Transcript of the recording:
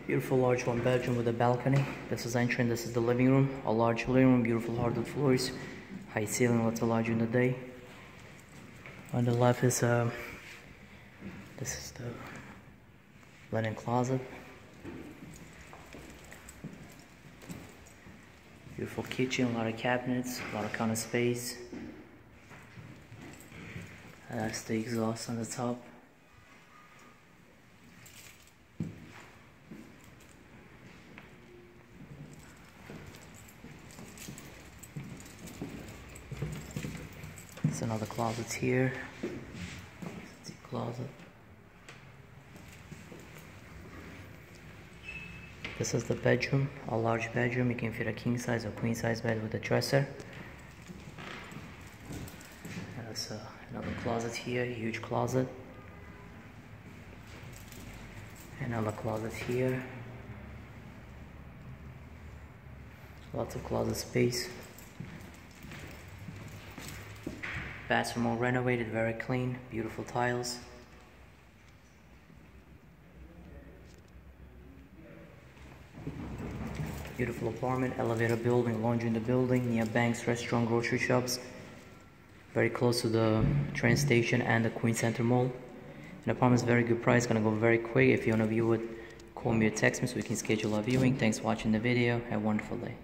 Beautiful large one bedroom with a balcony. This is entrance, this is the living room. A large living room, beautiful hardwood floors, high ceiling, lots of light during the day. On the left is this is the linen closet. Beautiful kitchen, a lot of cabinets, a lot of counter space. And that's the exhaust on the top. There's another closet here. It's a closet. This is the bedroom, a large bedroom. You can fit a king size or queen size bed with a dresser. There's another closet here, a huge closet. Another closet here. Lots of closet space. Bathroom all renovated, very clean, beautiful tiles. Beautiful apartment, elevator building, laundry in the building, near banks, restaurant, grocery shops. Very close to the train station and the Queen Center Mall. The apartment is very good price, gonna go very quick. If you wanna view it, call me or text me so we can schedule a viewing. Thanks for watching the video. Have a wonderful day.